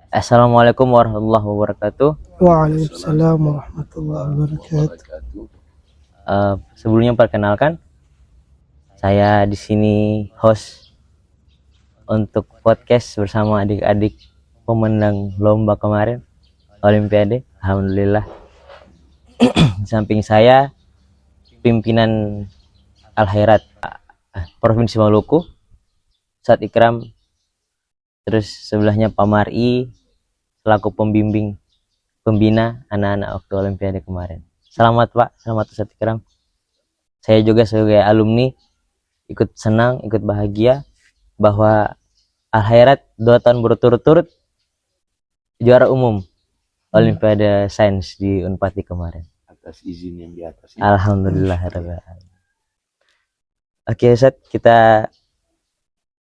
Assalamualaikum warahmatullahi wabarakatuh. Waalaikumsalam warahmatullahi wabarakatuh. Sebelumnya perkenalkan, saya di sini host untuk podcast bersama adik-adik pemenang lomba kemarin Olimpiade. Alhamdulillah. Di samping saya pimpinan Al Khairat Provinsi Maluku, Ustadz Ikram. Terus sebelahnya Pak Mar'i selaku pembina anak-anak waktu Olimpiade kemarin. Selamat Pak, selamat Ustadz Ikram. Saya juga sebagai alumni ikut senang, ikut bahagia bahwa Al Khairat 2 tahun berturut-turut juara umum Olimpiade Sains di Unpati kemarin. Atas izin yang di atas. Alhamdulillah. Oke Ustaz, kita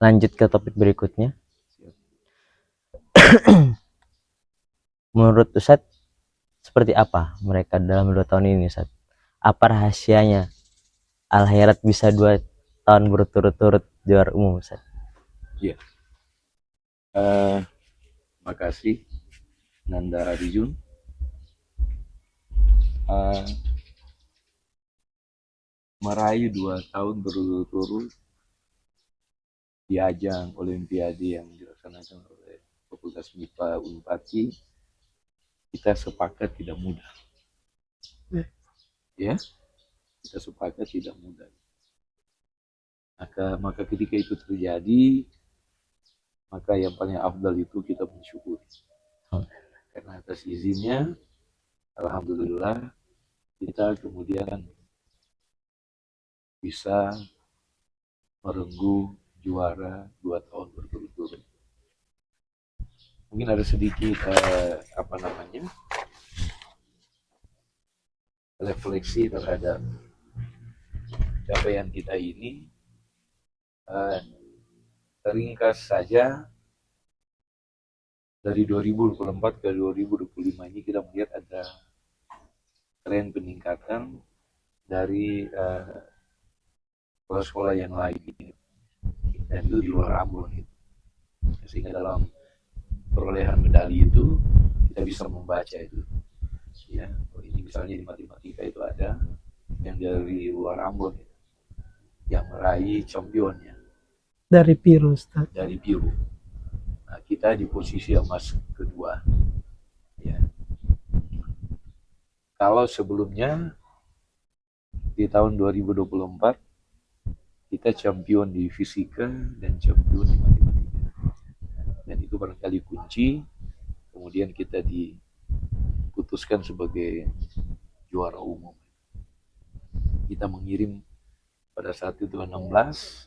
lanjut ke topik berikutnya. Menurut Ustaz, seperti apa mereka dalam 2 tahun ini Ustaz? Apa rahasianya Al Khairat bisa 2 tahun berturut-turut juara umum Ustaz? Iya. Makasih Nanda Arijun. Meraih 2 tahun berturut-turut di ajang Olimpiade yang dilaksanakan oleh Fakultas MIPA Unpati, kita sepakat tidak mudah. Ya, kita sepakat tidak mudah. Maka ketika itu terjadi, maka yang paling afdal itu kita bersyukur. Karena atas izinnya, alhamdulillah, kita kemudian bisa merenggu juara 2 tahun berturut-turut. Mungkin ada sedikit refleksi terhadap capaian kita ini. Ringkas saja, dari 2024 ke 2025 ini kita melihat ada tren peningkatan dari sekolah-sekolah yang lain, dan itu di luar Ambon, sehingga dalam perolehan medali itu kita bisa membaca itu, ya. Ini misalnya di matematika itu ada yang dari luar Ambon yang meraih championnya Dari Biru, Ustaz. dari Biru. Nah, kita di posisi emas kedua, ya. Kalau sebelumnya di tahun 2024 kita champion di fisika dan champion di matematika, dan itu barangkali kunci kemudian kita diputuskan sebagai juara umum. Kita mengirim pada saat itu 16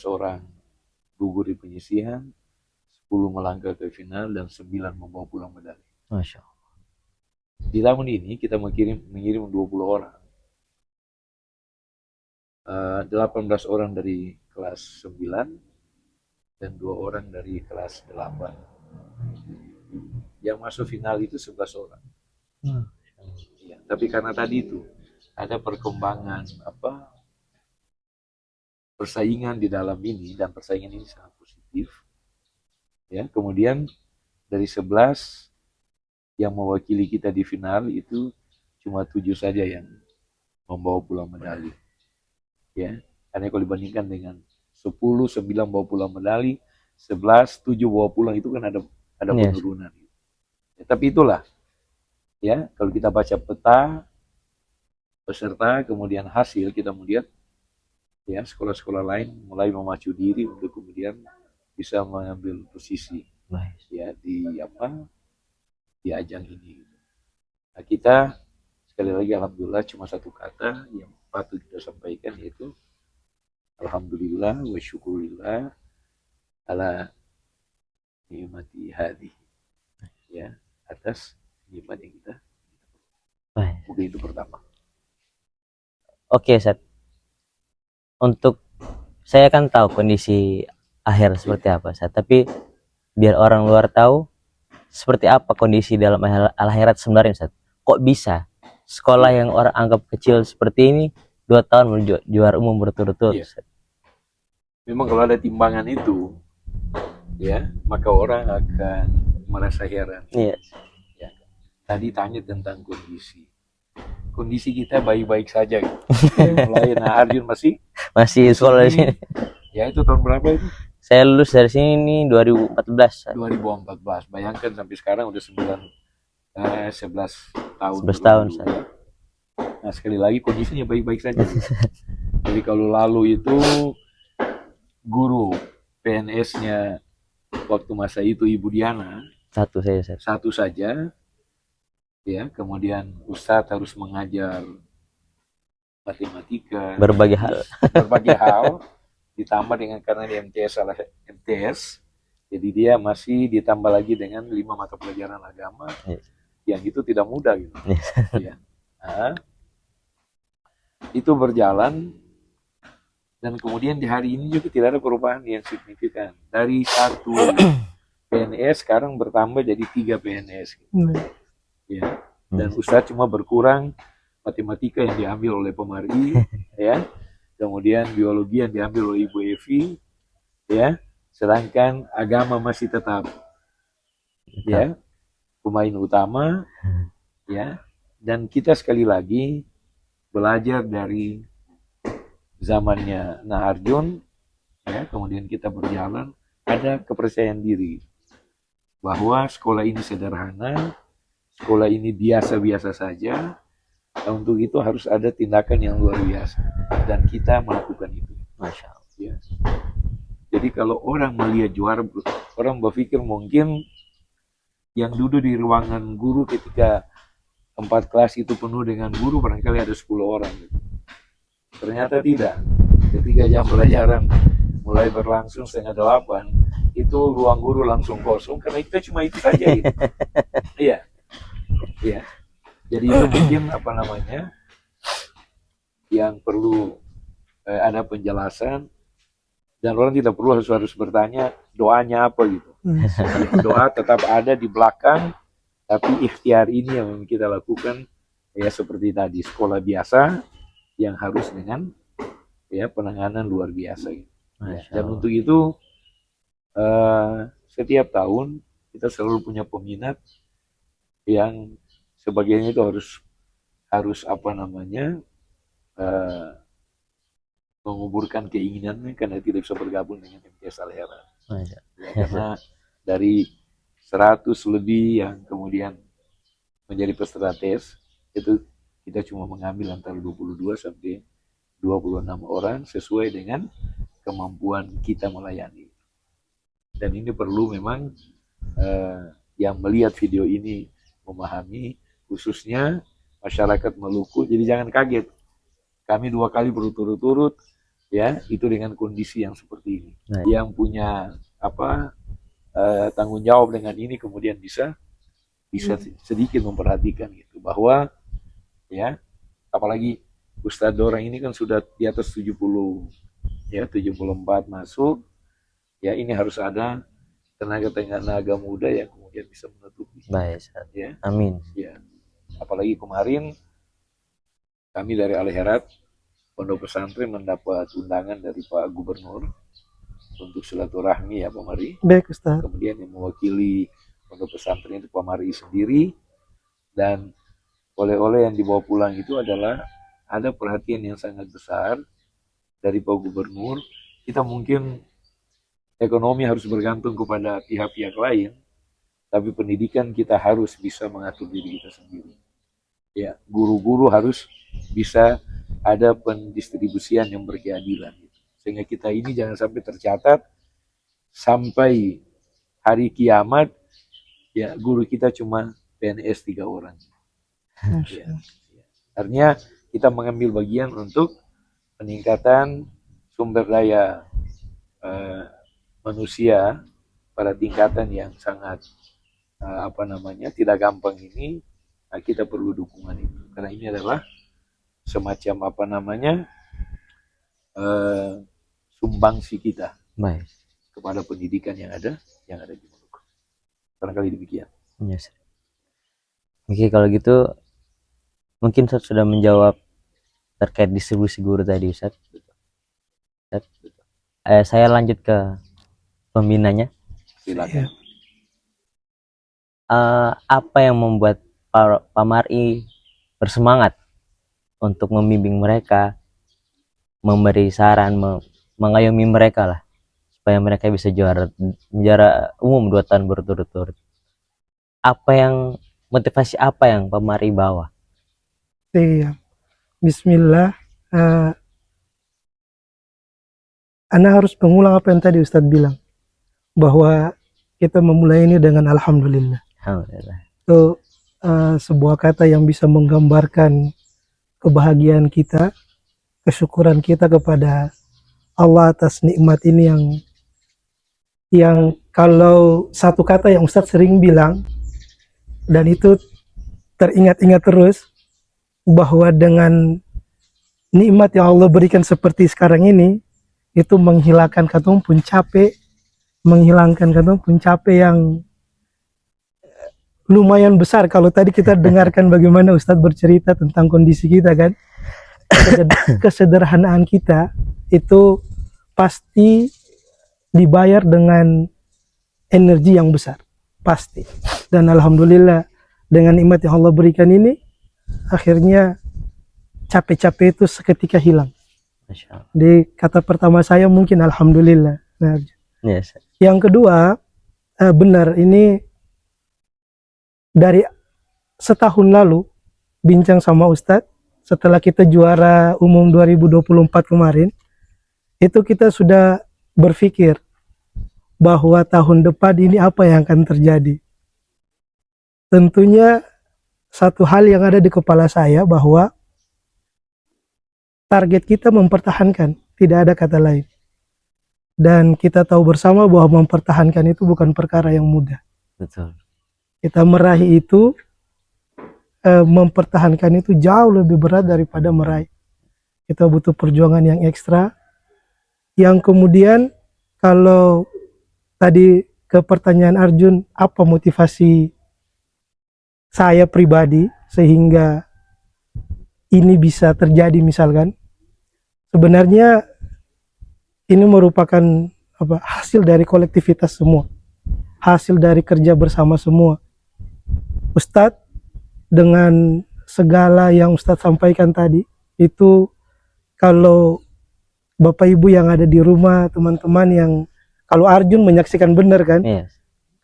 orang gugur di penyisihan, 10 melangkah ke final, dan 9 membawa pulang medali. Masya Allah. Di tahun ini kita mengirim 20 orang, 18 orang dari kelas 9 dan 2 orang dari kelas 8. Yang masuk final itu 11 orang. Ya, tapi karena tadi itu ada perkembangan persaingan di dalam ini, dan persaingan ini sangat positif, ya. Kemudian dari 11 yang mewakili kita di final itu cuma 7 saja yang membawa pulang medali, ya. Karena kalau dibandingkan dengan 10, 9 bawa pulang medali, 11, 7 bawa pulang, itu kan ada penurunan. Ya, tapi itulah, ya, kalau kita baca peta peserta kemudian hasil, kita melihat, ya, sekolah-sekolah lain mulai memacu diri untuk kemudian bisa mengambil posisi, ya, di ajang ini. Nah, kita sekali lagi alhamdulillah, cuma satu kata yang patut kita sampaikan, yaitu alhamdulillah wa syukurillah ala nikmati hadi, ya, atas nikmat yang kita. Mungkin itu pertama. Oke Ustaz, untuk saya kan tahu kondisi akhir seperti apa Ustaz, tapi biar orang luar tahu seperti apa kondisi dalam Al Khairat sebenarnya Ustaz. Kok bisa sekolah yang orang anggap kecil seperti ini 2 tahun menuju juara umum berturut-turut Ustaz? Memang kalau ada timbangan itu, ya, maka orang akan merasa heran. Iya. Ya. Tadi tanya tentang kondisi. Kondisi kita baik-baik saja. Gitu. Mulai Arjun masih Sekolah di sini. Ya itu tahun berapa itu? Saya lulus dari sini 2014. 2014. Bayangkan sampai sekarang udah 11 tahun. 11 tahun berlalu. saya. Nah sekali lagi kondisinya baik-baik saja. Jadi kalau lalu itu guru PNS-nya waktu masa itu Ibu Diana Satu saya. satu saja, ya. Kemudian Ustadz harus mengajar matematika, Berbagai hal. ditambah dengan karena di MTS, jadi dia masih ditambah lagi dengan 5 mata pelajaran agama, yang itu tidak mudah gitu. Ya. Nah, itu berjalan. Dan kemudian di hari ini juga tidak ada perubahan yang signifikan. Dari 1 PNS sekarang bertambah jadi 3 PNS. Ya. Dan Ustadz cuma berkurang matematika yang diambil oleh Pemari, ya. Kemudian biologi yang diambil oleh Ibu Evi, ya. Sedangkan agama masih tetap, ya, pemain utama, ya. Dan kita sekali lagi belajar dari zamannya Arjun, ya, kemudian kita berjalan, ada kepercayaan diri bahwa sekolah ini sederhana, sekolah ini biasa-biasa saja. Nah, untuk itu harus ada tindakan yang luar biasa, dan kita melakukan itu. Masya Allah. Ya. Jadi kalau orang melihat juara, orang berpikir mungkin yang duduk di ruangan guru ketika 4 kelas itu penuh dengan guru barangkali ada 10 orang. Ternyata tidak. Ketika jam pelajaran mulai berlangsung 7:30, itu ruang guru langsung kosong karena kita cuma itu saja. Gitu. Iya, iya. Jadi itu mungkin yang perlu ada penjelasan, dan orang tidak perlu harus bertanya doanya apa gitu. Doa tetap ada di belakang, tapi ikhtiar ini yang kita lakukan, ya seperti tadi sekolah biasa yang harus dengan ya penanganan luar biasa gitu. Dan untuk itu setiap tahun kita selalu punya peminat yang sebagiannya itu harus menguburkan keinginannya karena tidak bisa bergabung dengan MTS Al-Hera. Ya, karena dari 100 lebih yang kemudian menjadi peserta tes itu kita cuma mengambil antara 22 sampai 26 orang sesuai dengan kemampuan kita melayani. Dan ini perlu memang yang melihat video ini memahami, khususnya masyarakat Maluku. Jadi jangan kaget, kami 2 kali berturut-turut, ya, itu dengan kondisi yang seperti ini. Yang punya tanggung jawab dengan ini kemudian bisa sedikit memperhatikan gitu, bahwa ya apalagi Ustadz orang ini kan sudah di atas 70, ya 74 masuk, ya ini harus ada tenaga muda yang kemudian bisa menutupi. Baik, ya. Amin. Ya. Apalagi kemarin kami dari Al-Herat Pondok Pesantren mendapat undangan dari Pak Gubernur untuk silaturahmi, ya Pak Mari. Baik Ustaz. Kemudian yang mewakili Pondok Pesantren itu Pak Mari sendiri, dan oleh-oleh yang dibawa pulang itu adalah ada perhatian yang sangat besar dari Pak Gubernur. Kita mungkin ekonomi harus bergantung kepada pihak-pihak lain, tapi pendidikan kita harus bisa mengatur diri kita sendiri. Ya, guru-guru harus bisa ada pendistribusian yang berkeadilan, sehingga kita ini jangan sampai tercatat sampai hari kiamat, ya guru kita cuma PNS 3 orang. Ya. Artinya kita mengambil bagian untuk peningkatan sumber daya manusia pada tingkatan yang sangat tidak gampang ini. Kita perlu dukungan itu, karena ini adalah semacam sumbangsi kita kepada pendidikan yang ada di Maluku. Barangkali demikian. Yes. Oke, kalau gitu mungkin Ustaz sudah menjawab terkait distribusi guru tadi, Ustaz. Saya lanjut ke pembinanya. Silakan. apa yang membuat Pak Mari bersemangat untuk membimbing mereka, memberi saran, mengayomi mereka lah, supaya mereka bisa juara umum 2 tahun berturut-turut. Motivasi apa yang Pak Mari bawa? Iya. Bismillah. Ana harus mengulang apa yang tadi Ustadz bilang, bahwa kita memulai ini dengan alhamdulillah. Alhamdulillah. Itu sebuah kata yang bisa menggambarkan kebahagiaan kita, kesyukuran kita kepada Allah atas nikmat ini yang kalau satu kata yang Ustadz sering bilang, dan itu teringat-ingat terus, bahwa dengan nikmat yang Allah berikan seperti sekarang ini, itu menghilangkan katong pun capek, menghilangkan katong pun capek yang lumayan besar. Kalau tadi kita dengarkan bagaimana Ustadz bercerita tentang kondisi kita kan, kesederhanaan kita itu pasti dibayar dengan energi yang besar, pasti. Dan alhamdulillah dengan nikmat yang Allah berikan ini, akhirnya capek-capek itu seketika hilang. Masya Allah. Di kata pertama saya mungkin alhamdulillah. Nah, Yes. yang kedua, benar ini dari setahun lalu bincang sama Ustadz setelah kita juara umum 2024 kemarin, itu kita sudah berpikir bahwa tahun depan ini apa yang akan terjadi. Tentunya satu hal yang ada di kepala saya bahwa target kita mempertahankan, tidak ada kata lain. Dan kita tahu bersama bahwa mempertahankan itu bukan perkara yang mudah. Betul. Kita meraih itu, mempertahankan itu jauh lebih berat daripada meraih. Kita butuh perjuangan yang ekstra. Yang kemudian kalau tadi ke pertanyaan Arjun, apa motivasi saya pribadi sehingga ini bisa terjadi misalkan, sebenarnya ini merupakan hasil dari kolektivitas semua, hasil dari kerja bersama semua. Ustadz dengan segala yang Ustadz sampaikan tadi, itu kalau Bapak Ibu yang ada di rumah, teman-teman yang, kalau Arjun menyaksikan benar kan, Yes.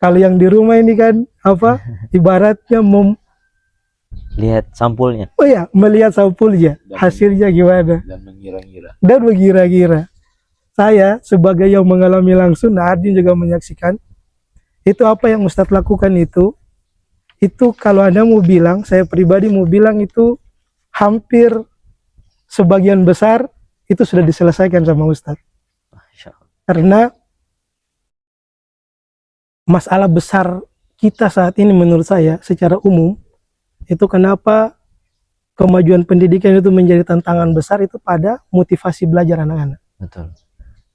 kalau yang di rumah ini kan ibaratnya Lihat sampulnya. melihat sampulnya, hasilnya gimana, Dan mengira-ngira. dan mengira-gira. Saya sebagai yang mengalami langsung, nah Arjun juga menyaksikan, itu apa yang Ustadz lakukan itu kalau Anda mau bilang, saya pribadi mau bilang itu hampir sebagian besar itu sudah diselesaikan sama Ustadz. Masya Allah. Karena masalah besar kita saat ini menurut saya secara umum, itu kenapa kemajuan pendidikan itu menjadi tantangan besar itu pada motivasi belajar anak-anak. Betul.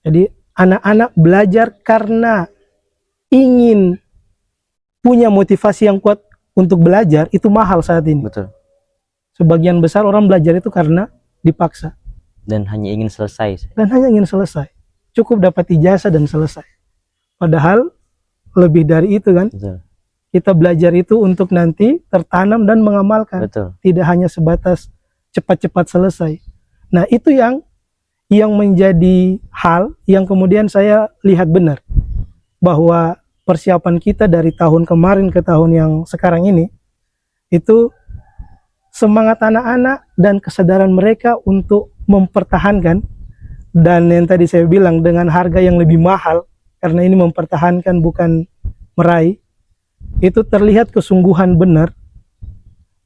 Jadi anak-anak belajar karena ingin punya motivasi yang kuat untuk belajar, itu mahal saat ini. Betul. Sebagian besar orang belajar itu karena dipaksa. Dan hanya ingin selesai. Dan hanya ingin selesai. Cukup dapat ijazah dan selesai. Padahal lebih dari itu kan. Betul. Kita belajar itu untuk nanti tertanam dan mengamalkan. Betul. Tidak hanya sebatas cepat-cepat selesai. Nah itu yang menjadi hal yang kemudian saya lihat benar. Bahwa persiapan kita dari tahun kemarin ke tahun yang sekarang ini, itu semangat anak-anak dan kesadaran mereka untuk mempertahankan, dan yang tadi saya bilang dengan harga yang lebih mahal, karena ini mempertahankan bukan meraih, itu terlihat kesungguhan benar.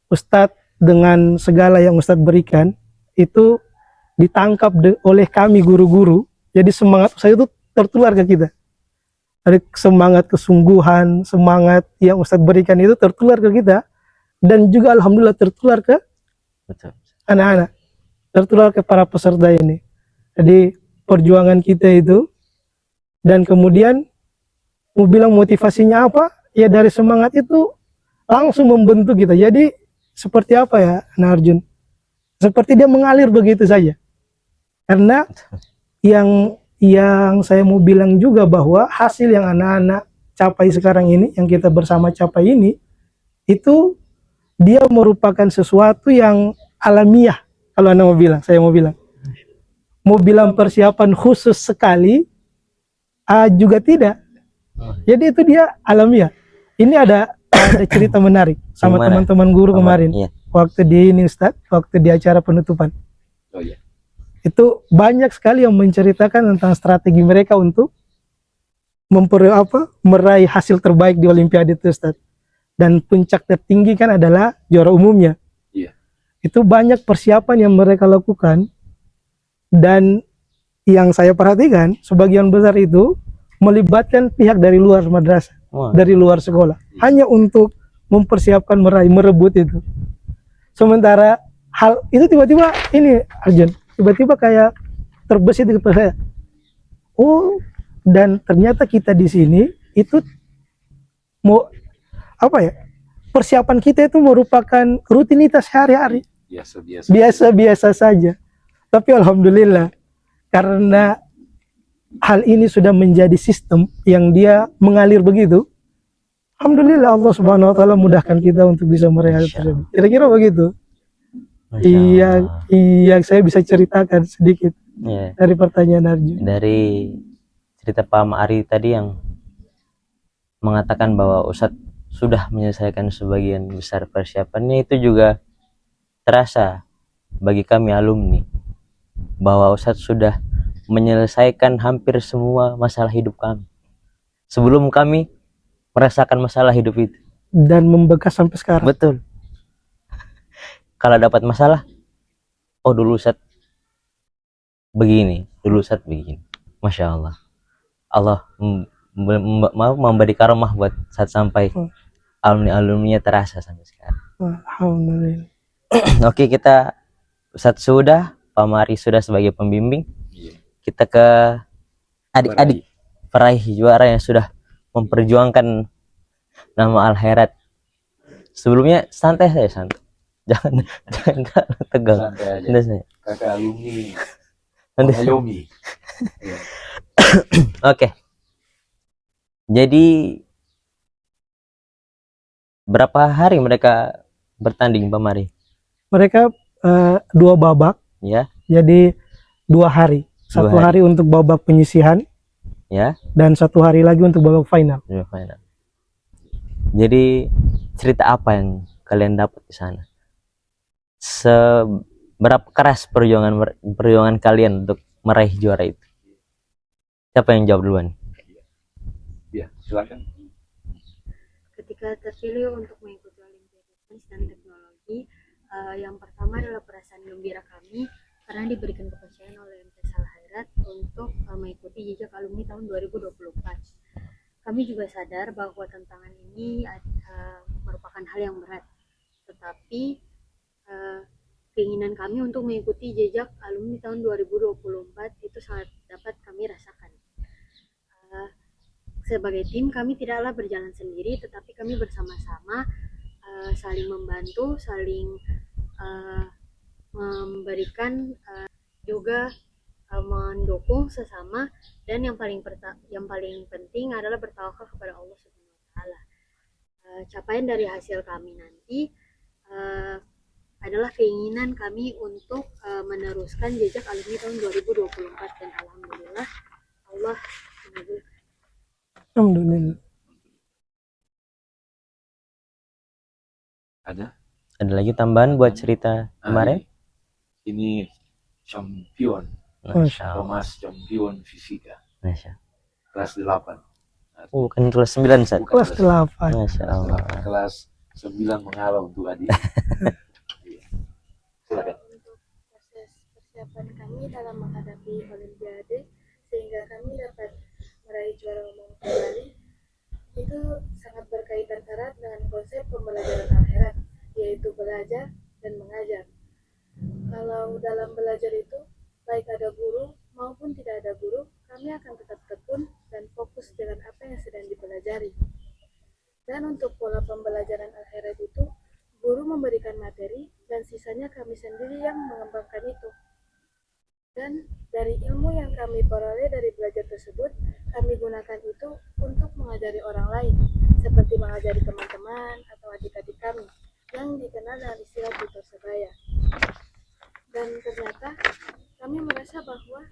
Ustadz dengan segala yang Ustadz berikan, itu ditangkap oleh kami guru-guru, jadi semangat saya itu tertular ke kita. Dari semangat kesungguhan, semangat yang Ustadz berikan itu tertular ke kita, dan juga alhamdulillah tertular ke Betul. anak-anak, tertular ke para peserta ini. Jadi perjuangan kita itu, dan kemudian mau bilang motivasinya apa, ya dari semangat itu langsung membentuk kita. Jadi seperti apa ya Arjun, seperti dia mengalir begitu saja. Karena yang saya mau bilang juga bahwa hasil yang anak-anak capai sekarang ini, yang kita bersama capai ini, itu dia merupakan sesuatu yang alamiah. Kalau Anda mau bilang, saya mau bilang persiapan khusus sekali, juga tidak. Jadi itu dia alamiah. Ini ada cerita menarik sama Gimana? teman-teman guru kemarin. Iya. Waktu di ini Ustaz, waktu di acara penutupan. Oh iya. Itu banyak sekali yang menceritakan tentang strategi mereka untuk meraih hasil terbaik di Olimpiade itu Ustaz. Dan puncak tertinggi kan adalah juara umumnya. Iya. Itu banyak persiapan yang mereka lakukan, dan yang saya perhatikan sebagian besar itu melibatkan pihak dari luar madrasah, Wah. dari luar sekolah, hanya untuk mempersiapkan merebut itu. Sementara hal itu tiba-tiba ini Arjun, tiba-tiba kayak terbesit di kepala saya. Oh, dan ternyata kita di sini itu mau persiapan kita itu merupakan rutinitas hari-hari, biasa-biasa saja. Tapi alhamdulillah, karena hal ini sudah menjadi sistem yang dia mengalir begitu, alhamdulillah Allah Subhanahu wa taala mudahkan kita untuk bisa meraih hal tersebut. Kira-kira begitu. Iya, saya bisa ceritakan sedikit dari pertanyaan Arjun. Dari cerita Pak Ma'ari tadi yang mengatakan bahwa Ustadz sudah menyelesaikan sebagian besar persiapannya, itu juga terasa bagi kami alumni bahwa Ustadz sudah menyelesaikan hampir semua masalah hidup kami sebelum kami merasakan masalah hidup itu, dan membekas sampai sekarang. betul. Kalau dapat masalah, oh dulu Ustadz begini, Masya Allah. Allah mau memberi karomah buat saat sampai alumni-alumninya terasa sampai sekarang. Alhamdulillah. Oke, kita Ustadz sudah, Pak Mari sudah sebagai pembimbing. Kita ke adik-adik peraih juara yang sudah memperjuangkan nama Al Khairat. Sebelumnya santai saya, santai. Jangan tegang. Santai aja. Kakak alumni. Alumni. Oke. Jadi berapa hari mereka bertanding, Pak Mari? Mereka 2 babak. Ya. Jadi 2 hari. 1 hari untuk babak penyisihan. Ya. Dan 1 hari lagi untuk babak final. Jadi cerita apa yang kalian dapat di sana? Seberapa keras perjuangan kalian untuk meraih juara itu? Siapa yang jawab duluan? Ya, silakan. Ketika terpilih untuk mengikuti Olimpiade Sains dan Teknologi, yang pertama adalah perasaan gembira kami karena diberikan kepercayaan oleh MTs Al Khairat untuk mengikuti jejak alumni tahun 2024. Kami juga sadar bahwa tantangan ini merupakan hal yang berat, tetapi keinginan kami untuk mengikuti jejak alumni tahun 2024 itu sangat dapat kami rasakan. Sebagai tim, kami tidaklah berjalan sendiri, tetapi kami bersama-sama saling membantu, saling memberikan juga mendukung sesama, dan yang paling penting adalah bertawakal kepada Allah Subhanahu wa taala. Capaian dari hasil kami nanti adalah keinginan kami untuk meneruskan jejak alumni tahun 2024, dan alhamdulillah Allah mengabulkan. Alhamdulillah. Ada lagi tambahan buat cerita kemarin? Ini champion, Thomas champion fisika. Masya. Kelas 8. Bukan kelas 9, Sat. Kelas 8. Masya Allah. Kelas 9 mengalah untuk adik. Silakan. Untuk proses persiapan kami dalam menghadapi Olimpiade sehingga kami dapat meraih juara umum kembali, itu sangat berkaitan erat dengan konsep pembelajaran akhirat, yaitu belajar dan mengajar. Kalau dalam belajar itu, baik ada guru maupun tidak ada guru, kami akan tetap tekun dan fokus dengan apa yang sedang dipelajari. Dan untuk pola pembelajaran akhirat itu, guru memberikan materi dan sisanya kami sendiri yang mengembangkan itu. Dan dari ilmu yang kami peroleh dari belajar tersebut, kami gunakan itu untuk mengajari orang lain, seperti mengajari teman-teman atau adik-adik kami yang dikenal dengan istilah tutor sebaya. Dan ternyata kami merasa bahwa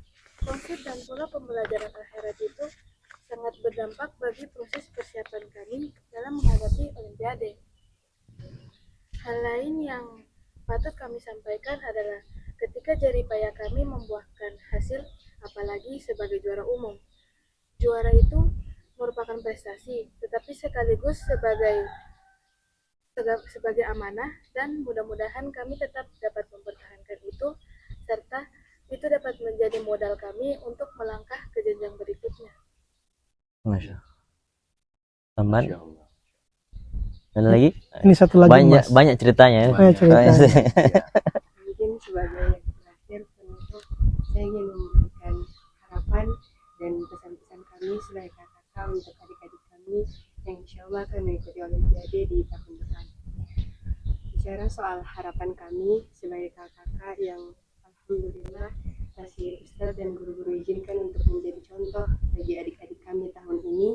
konsep dan pola pembelajaran akhirat itu sangat berdampak bagi proses persiapan kami dalam menghadapi Olimpiade. Hal lain yang patut kami sampaikan adalah ketika jerih payah kami membuahkan hasil, apalagi sebagai juara umum. Juara itu merupakan prestasi, tetapi sekaligus sebagai amanah, dan mudah-mudahan kami tetap dapat mempertahankan itu, serta itu dapat menjadi modal kami untuk melangkah ke jenjang berikutnya. Masya Allah. Tambahan Masya Allah. ada lagi? Ini satu lagi Banyak Mas. banyak ceritanya ya. Banyak cerita. Mungkin sebagai yang terakhir penutup, saya ingin memberikan harapan dan pesan-pesan kami sebagai kakak untuk adik-adik kami yang insya Allah akan mengikuti Olimpiade di tahun depan. Bicara soal harapan kami sebagai kakak yang alhamdulillah masih Ustadz dan guru-guru izinkan untuk menjadi contoh bagi adik-adik kami tahun ini,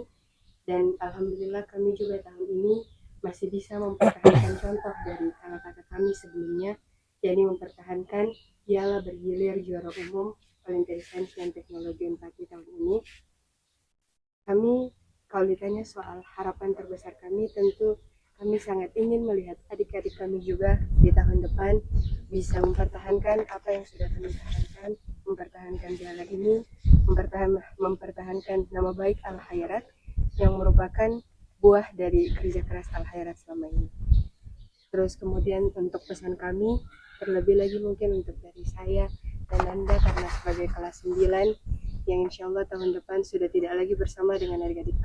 dan alhamdulillah kami juga tahun ini masih bisa mempertahankan contoh dari kakak-kakak kami sebelumnya, yakni mempertahankan piala bergilir juara umum Olimpiade Sains dan Teknologi Unpad tahun ini. Kami, kalau ditanya soal harapan terbesar kami, tentu kami sangat ingin melihat adik-adik kami juga di tahun depan bisa mempertahankan apa yang sudah kami tahankan, mempertahankan piala ini, mempertahankan nama baik Al Khairat yang merupakan buah dari kerja keras Al Khairat selama ini. Terus kemudian untuk pesan kami, terlebih lagi mungkin untuk dari saya dan Anda karena sebagai kelas 9 yang insya Allah tahun depan sudah tidak lagi bersama dengan adik-adik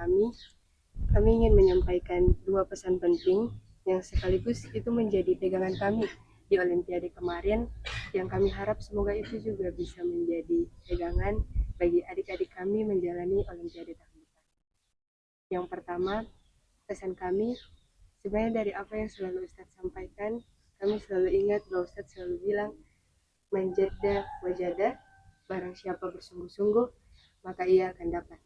kami ingin menyampaikan dua pesan penting yang sekaligus itu menjadi pegangan kami di Olimpiade kemarin, yang kami harap semoga itu juga bisa menjadi pegangan bagi adik-adik kami menjalani Olimpiade tahun depan. Yang pertama, pesan kami sebenarnya dari apa yang selalu Ustadz sampaikan, kami selalu ingat bahwa Ustadz selalu bilang manjada wajada, barang siapa bersungguh-sungguh maka ia akan dapat.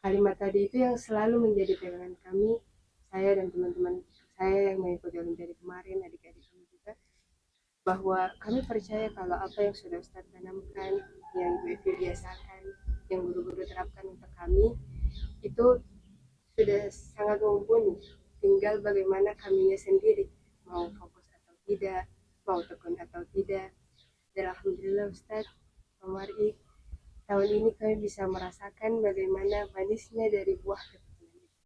Kalimat tadi itu yang selalu menjadi pegangan kami, saya dan teman-teman saya yang mengikuti Olimpiade kemarin, adik-adik kami juga, bahwa kami percaya kalau apa yang sudah Ustadz tanamkan, yang Ibu biasakan, yang guru-guru terapkan untuk kami, itu sudah sangat mumpuni. Tinggal bagaimana kaminya sendiri, mau fokus atau tidak, mau tekun atau tidak. Dan alhamdulillah Ustadz, Pak Mar'i, tahun ini kami bisa merasakan bagaimana manisnya dari buah ketekunan itu.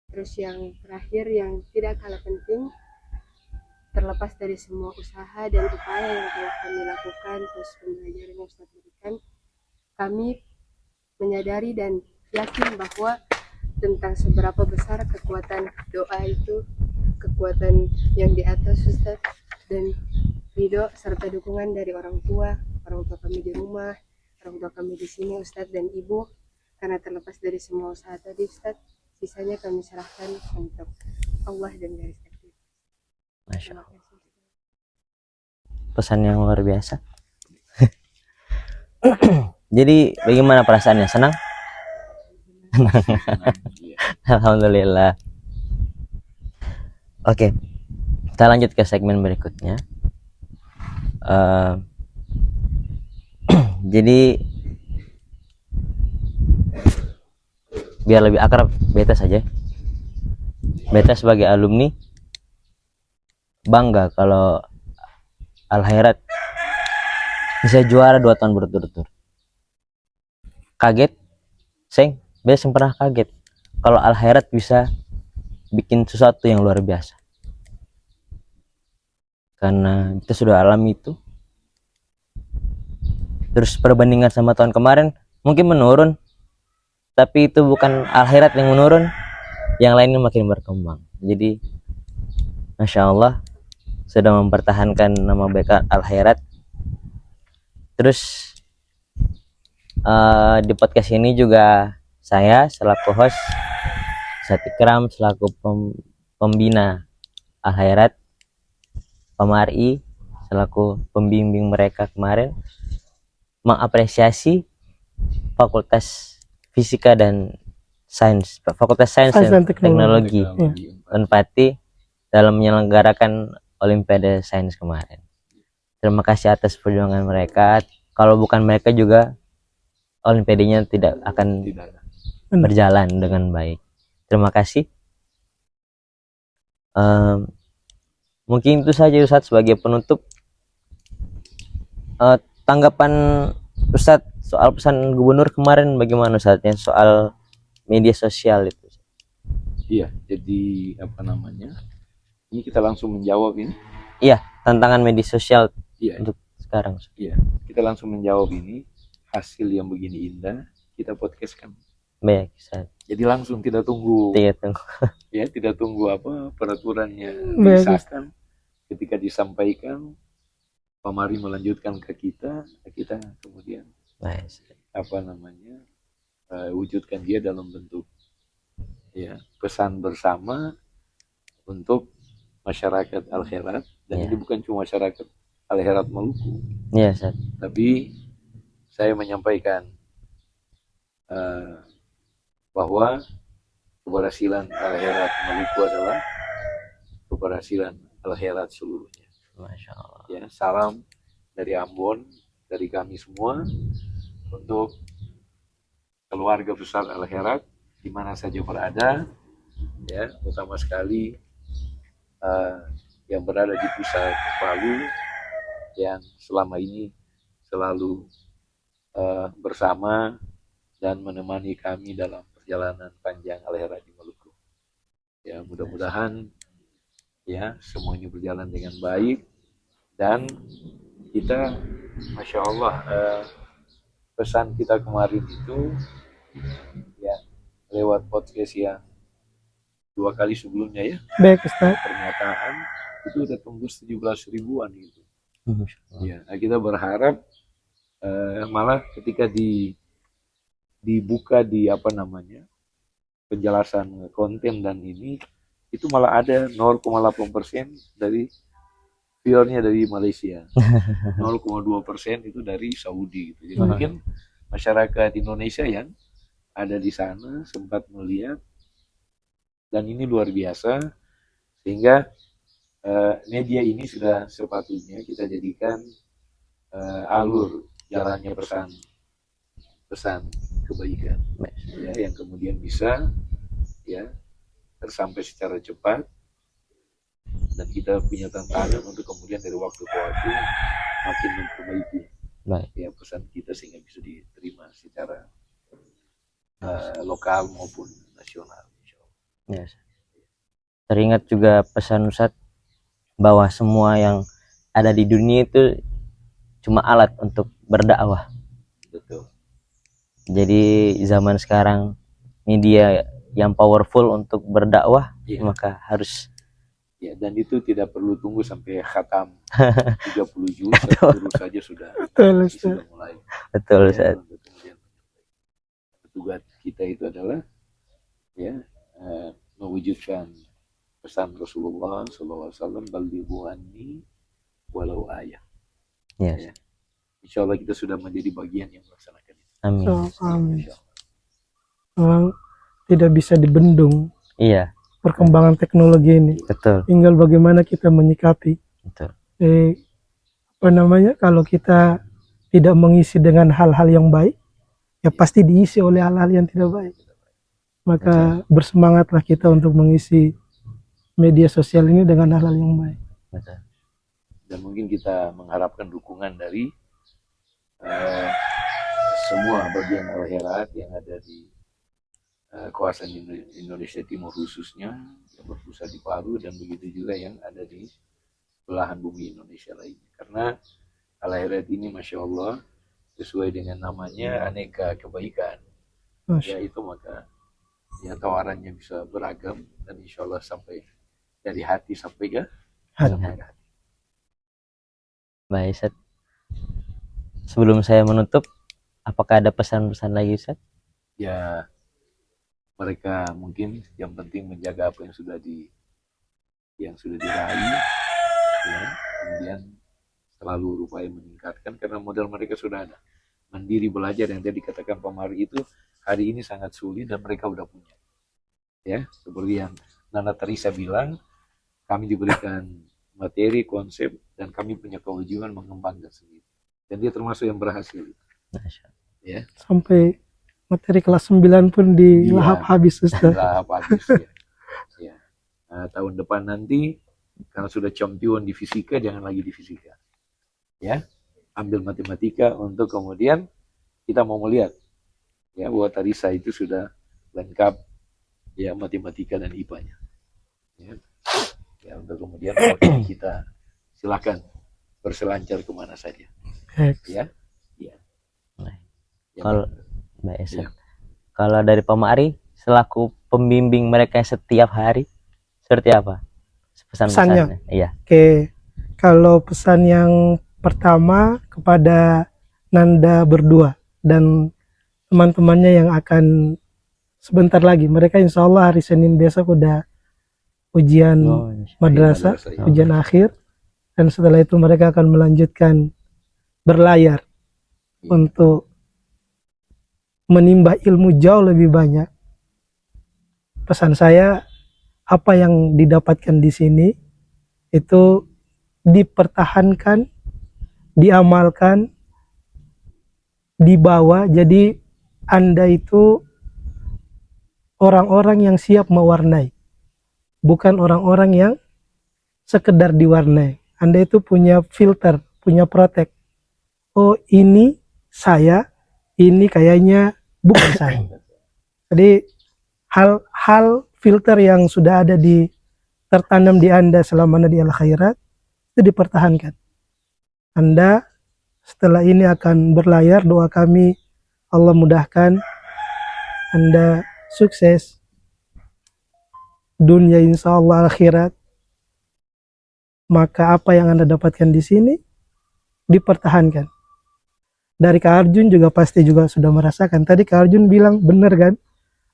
Terus yang terakhir yang tidak kalah penting, terlepas dari semua usaha dan upaya yang telah kami lakukan, terus pembelajaran yang Ustadz berikan, kami menyadari dan yakin bahwa tentang seberapa besar kekuatan doa itu, kekuatan yang di atas Ustadz, dan ridho serta dukungan dari orang tua kami di rumah, orang tua kami di sini Ustadz dan Ibu. Karena terlepas dari semua usaha tadi Ustadz, sisanya kami serahkan untuk Allah dan garis takdir. Masya Allah. Pesan yang luar biasa. Jadi bagaimana perasaannya? Senang? Iya. Alhamdulillah. Oke, kita lanjut ke segmen berikutnya. Jadi biar lebih akrab, beta saja. Beta sebagai alumni bangga kalau Al Khairat bisa juara 2 tahun berturut-turut. Kaget, Seng, beta pernah kaget kalau Al Khairat bisa bikin sesuatu yang luar biasa. Karena kita sudah alami itu. Terus perbandingan sama tahun kemarin mungkin menurun, tapi itu bukan Al Khairat yang menurun, yang lainnya makin berkembang. Jadi Masya Allah sudah mempertahankan nama baik Al Khairat. Terus di podcast ini juga saya selaku host, Ustadz Ikram selaku pembina Al Khairat, Pak Mar'i selaku pembimbing mereka kemarin, mengapresiasi Fakultas Fisika dan Sains, Fakultas Sains Sains dan dan Teknologi. Teknologi Unpati dalam menyelenggarakan Olimpiade Sains kemarin. Terima kasih atas perjuangan mereka. Kalau bukan mereka juga Olimpiadenya tidak akan Tidak. berjalan dengan baik. Terima kasih. Mungkin itu saja Ustadz sebagai penutup. Tanggapan Ustadz soal pesan gubernur kemarin bagaimana Ustadz ya, soal media sosial itu? Iya, jadi apa namanya? Ini kita langsung menjawab ini. Iya, tantangan media sosial Iya, untuk sekarang. iya. Kita langsung menjawab ini. Hasil yang begini indah, kita podcastkan. Baik, Ustadz. Jadi langsung tidak tunggu, Tunggu. ya tidak tunggu apa peraturannya Baik. disahkan. Ketika disampaikan, Pak Mari melanjutkan ke kita kemudian Baik. apa namanya wujudkan dia dalam bentuk ya pesan bersama untuk masyarakat Al-Herat, dan Ya. ini bukan cuma masyarakat Al-Herat Maluku, Iya, Ustadz. tapi saya menyampaikan bahwa keberhasilan Al-Herat Maluku adalah keberhasilan Al-Herat seluruhnya. Masya Allah. Ya, salam dari Ambon, dari kami semua untuk keluarga besar Al-Herat di mana saja berada, ya, utama sekali yang berada di pusat Palu yang selama ini selalu bersama dan menemani kami dalam perjalanan panjang Al-Herat di Maluku. Ya, mudah-mudahan ya semuanya berjalan dengan baik, dan kita Masya Allah pesan kita kemarin itu ya lewat podcast yang 2 kali sebelumnya ya, Baik Ustaz. pernyataan itu udah tembus 17 ribuan gitu. Masya Allah. Ya, kita berharap malah ketika dibuka di apa namanya penjelasan konten dan ini itu malah ada 0,8% dari viewernya dari Malaysia, 0,2% itu dari Saudi gitu. Jadi mungkin masyarakat Indonesia yang ada di sana sempat melihat, dan ini luar biasa, sehingga media ini sudah sepatutnya kita jadikan alur jalannya pesan kebaikan ya, yang kemudian bisa ya tersampai secara cepat, dan kita punya tantangan untuk kemudian dari waktu ke waktu makin memperbaiki Baik. ya pesan kita sehingga bisa diterima secara lokal maupun nasional. Ya, Ustadz. Teringat juga pesan Ustadz bahwa semua yang ada di dunia itu cuma alat untuk berdakwah. Betul. Jadi zaman sekarang media yang powerful untuk berdakwah, Iya. maka harus Ya, dan itu tidak perlu tunggu sampai khatam 30 juz, terus saja sudah Betul Ustaz. sudah mulai. betul Ya, Ustadz. untuk kemudian tugas kita itu adalah ya mewujudkan pesan Rasulullah SAW, balighu anni walau ayat. Ya, Ya. Insya Allah kita sudah menjadi bagian yang melaksanakan itu. amin. Amin. Insya Allah. Memang tidak bisa dibendung Iya, perkembangan teknologi ini. betul, Tinggal bagaimana kita menyikapi. betul. Apa namanya, kalau kita tidak mengisi dengan hal-hal yang baik, ya pasti diisi oleh hal-hal yang tidak baik. Maka bersemangatlah kita untuk mengisi media sosial ini dengan hal-hal yang baik. Betul. Dan mungkin kita mengharapkan dukungan dari semua bagian Al-Herat yang ada di kawasan Indonesia Timur khususnya yang berpusat di Palu, dan begitu juga yang ada di belahan bumi Indonesia lainnya. Karena Al-Herat ini Masya Allah sesuai dengan namanya aneka kebaikan. Ya itu maka ya tawarannya bisa beragam, dan insya Allah sampai dari hati sampai ke Hati. sampai ke hati. Baik, Ustadz. Sebelum saya menutup, apakah ada pesan-pesan lagi, Ustadz? Ya mereka mungkin yang penting menjaga apa yang sudah diraih, ya, kemudian selalu berupaya meningkatkan, karena modal mereka sudah ada. Mandiri belajar yang tadi dikatakan Pak Mari itu hari ini sangat sulit dan mereka udah punya. Ya, seperti yang Nana Teresa bilang, kami diberikan materi, konsep, dan kami punya kewajiban mengembangkan sendiri. Dan dia termasuk yang berhasil. Masya Allah. Ya, Sampai materi kelas 9 pun dilahap Iya. habis Ustaz. lahap habis ya. Ya. Nah, tahun depan nanti karena sudah champion di fisika, jangan lagi di fisika. Ya, ambil matematika untuk kemudian kita mau melihat ya bahwa Tarisa itu sudah lengkap ya matematika dan IPA-nya. Ya. Ya, untuk kemudian mewakili kita silakan berselancar kemana saja. Ya. Ya. Ya, Kalau Pak. Mbak Esa, Iya. kalau dari Pak Ma'ari selaku pembimbing mereka setiap hari seperti apa pesan-pesannya? Iya. Oke, kalau pesan yang pertama kepada Nanda berdua dan teman-temannya yang akan sebentar lagi, mereka insya Allah hari Senin besok udah ujian Oh, Masya Allah. madrasah, Madrasah, ya. ujian akhir, dan setelah itu mereka akan melanjutkan berlayar Iya. untuk menimba ilmu jauh lebih banyak. Pesan saya, apa yang didapatkan di sini itu dipertahankan, diamalkan, dibawa. Jadi Anda itu orang-orang yang siap mewarnai, bukan orang-orang yang sekedar diwarnai. Anda itu punya filter, punya protek. Oh, ini saya, ini kayaknya bukan saya. Jadi hal-hal filter yang sudah ada tertanam di Anda selama Anda di Al-Khairat itu dipertahankan. Anda setelah ini akan berlayar, doa kami Allah mudahkan Anda sukses dunia insya Allah, akhirat. Maka apa yang Anda dapatkan di sini dipertahankan. Dari Kak Arjun juga pasti juga sudah merasakan. Tadi Kak Arjun bilang benar kan?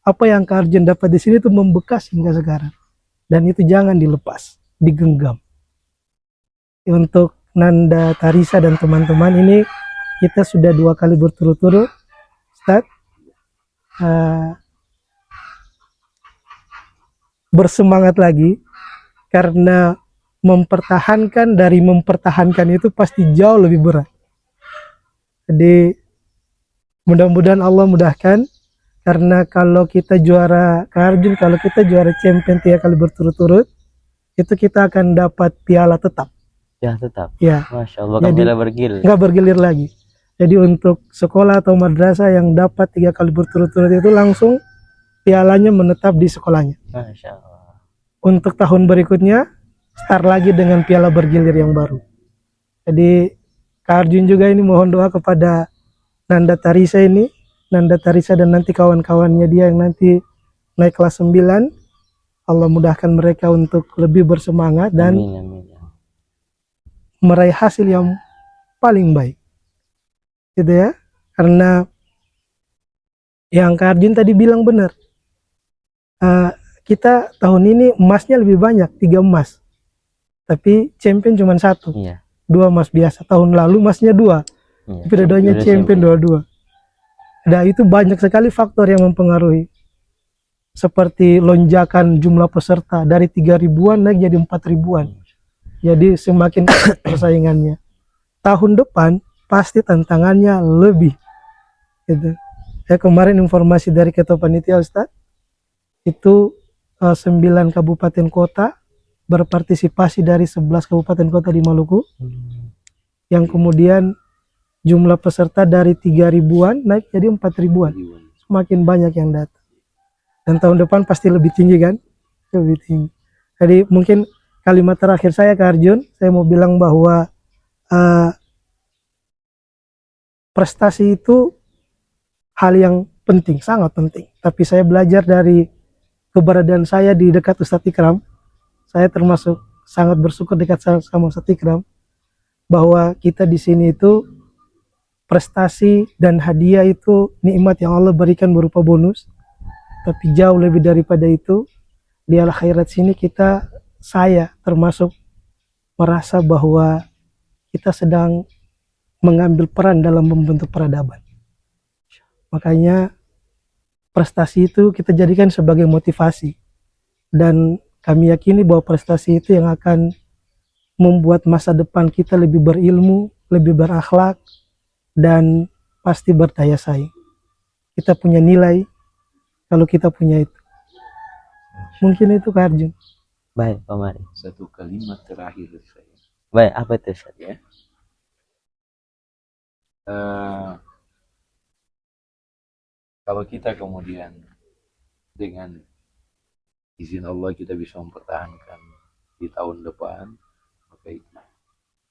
Apa yang Kak Arjun dapat di sini itu membekas hingga sekarang. Dan itu jangan dilepas, digenggam. Untuk Nanda, Tarisa dan teman-teman ini kita sudah 2 kali berturut-turut, Ustaz, bersemangat lagi karena mempertahankan dari mempertahankan itu pasti jauh lebih berat. Jadi mudah-mudahan Allah mudahkan, karena kalau kita juara Kak Arjun, kalau kita juara champion 3 kali berturut-turut, itu kita akan dapat piala tetap. Ya, tetap. Ya, Masya Allah, bahkan Jadi- bila bergilir. nggak bergilir lagi. Jadi untuk sekolah atau madrasah yang dapat 3 kali berturut-turut itu langsung pialanya menetap di sekolahnya. Masya Allah. Untuk tahun berikutnya start lagi dengan piala bergilir yang baru. Jadi Kak Arjun juga ini mohon doa kepada Nanda Tarisa ini, Nanda Tarisa dan nanti kawan-kawannya dia yang nanti naik kelas 9. Allah mudahkan mereka untuk lebih bersemangat dan Amin, amin. meraih hasil yang paling baik. Gitu ya. Karena yang Kak Arjun tadi bilang benar. Kita tahun ini emasnya lebih banyak, 3 emas. Tapi champion cuma 1. Iya. 2 emas biasa. Tahun lalu emasnya 2. Iya. Tapi dua-duanya Sudah champion 2-2. Nah, itu banyak sekali faktor yang mempengaruhi. Seperti lonjakan jumlah peserta dari 3 ribuan naik jadi 4 ribuan. Jadi semakin ketat persaingannya. Tahun depan pasti tantangannya lebih. Gitu. Ya, kemarin informasi dari Ketua Panitia Ustaz, itu 9 kabupaten kota berpartisipasi dari 11 kabupaten kota di Maluku, yang kemudian jumlah peserta dari 3 ribuan naik jadi 4 ribuan. Semakin banyak yang datang. Dan tahun depan pasti lebih tinggi kan? Lebih tinggi. Jadi mungkin kalimat terakhir saya Kak Arjun, saya mau bilang bahwa prestasi itu hal yang penting, sangat penting. Tapi saya belajar dari keberadaan saya di dekat Ustadz Ikram. Saya termasuk sangat bersyukur dekat sama Ustadz Ikram, bahwa kita di sini itu prestasi dan hadiah itu nikmat yang Allah berikan berupa bonus. Tapi jauh lebih daripada itu, di Al-Khairat sini saya termasuk merasa bahwa kita sedang mengambil peran dalam membentuk peradaban. Makanya prestasi itu kita jadikan sebagai motivasi. Dan kami yakini bahwa prestasi itu yang akan membuat masa depan kita lebih berilmu, lebih berakhlak, dan pasti berdaya saing. Kita punya nilai kalau kita punya itu. Mungkin itu Kak Arjun. Baik, Pak Mari. Satu kalimat terakhir dari saya. Baik, apa itu Ustaz? Ya. Eh, kalau kita kemudian dengan izin Allah kita bisa mempertahankan di tahun depan, maka itu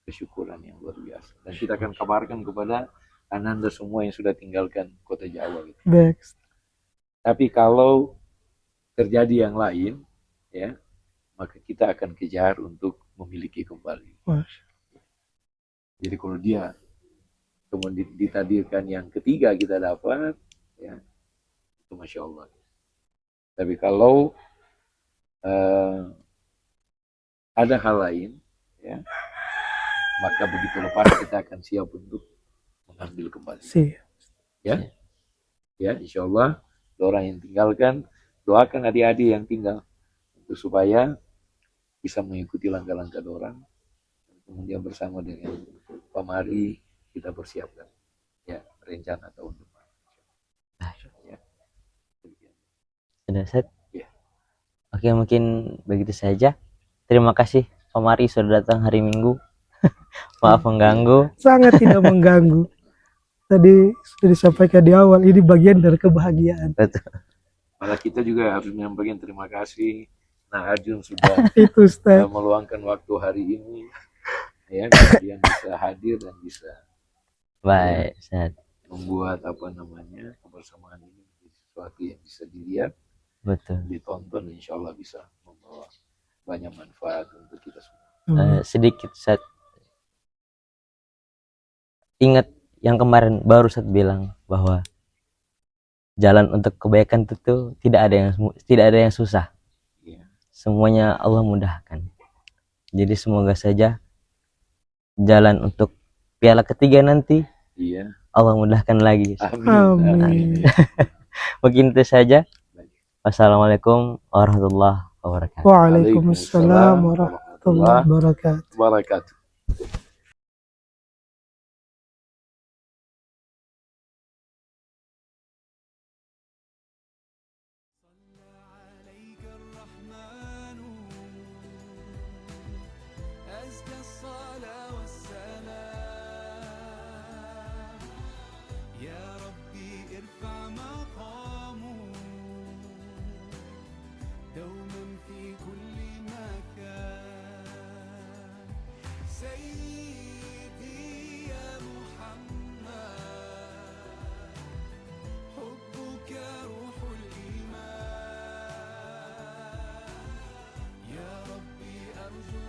kesyukuran yang luar biasa. Dan kita akan kabarkan kepada Ananda semua yang sudah tinggalkan kota Jawa. Gitu. Baik. Tapi kalau terjadi yang lain, ya, maka kita akan kejar untuk memiliki kembali. Masya. Jadi kalau dia kemudian ditakdirkan yang ketiga kita dapat, ya, itu Masya Allah. Tapi kalau ada hal lain, ya, maka begitu lepas kita akan siap untuk mengambil kembali. Ya, ya, Insya Allah orang yang tinggalkan, doakan adik-adik yang tinggal untuk supaya bisa mengikuti langkah-langkah orang. Kemudian bersama dengan Pak Mari kita persiapkan, ya, rencana tahun depan. Ya. Sudah Ustaz? Ya. Oke, mungkin begitu saja. Terima kasih Pak Mari sudah datang hari Minggu. Maaf mengganggu. Sangat tidak mengganggu. Tadi sudah disampaikan di awal, ini bagian dari kebahagiaan. Betul. Malah kita juga harus menyampaikan terima kasih. Nah, Arjun sudah Itu Ustaz. meluangkan waktu hari ini, ya, kemudian bisa hadir dan bisa Baik, Ustaz. membuat kebersamaan ini menjadi sesuatu yang bisa dilihat, Betul. ditonton, insya Allah bisa membawa banyak manfaat untuk kita semua. Sedikit Ustaz. Ingat yang kemarin baru Ustaz bilang bahwa jalan untuk kebaikan itu tidak ada yang susah. Ya. Semuanya Allah mudahkan. Jadi semoga saja jalan untuk piala ketiga nanti Iya. Allah mudahkan lagi. Amin. Amin. Mungkin itu saja. Wassalamualaikum warahmatullahi wabarakatuh. Waalaikumsalam warahmatullahi wabarakatuh. أزكى الصلاة والسلام يا ربي ارفع مقامه دوما في كل مكان سيدي يا محمد حبك روح الإيمان يا ربي أرجو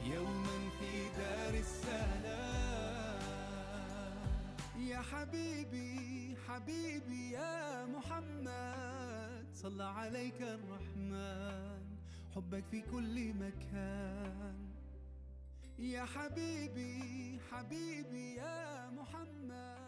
يوما في دار السلام يا حبيبي حبيبي يا محمد صلى عليك الرحمن حبك في كل مكان يا حبيبي حبيبي يا محمد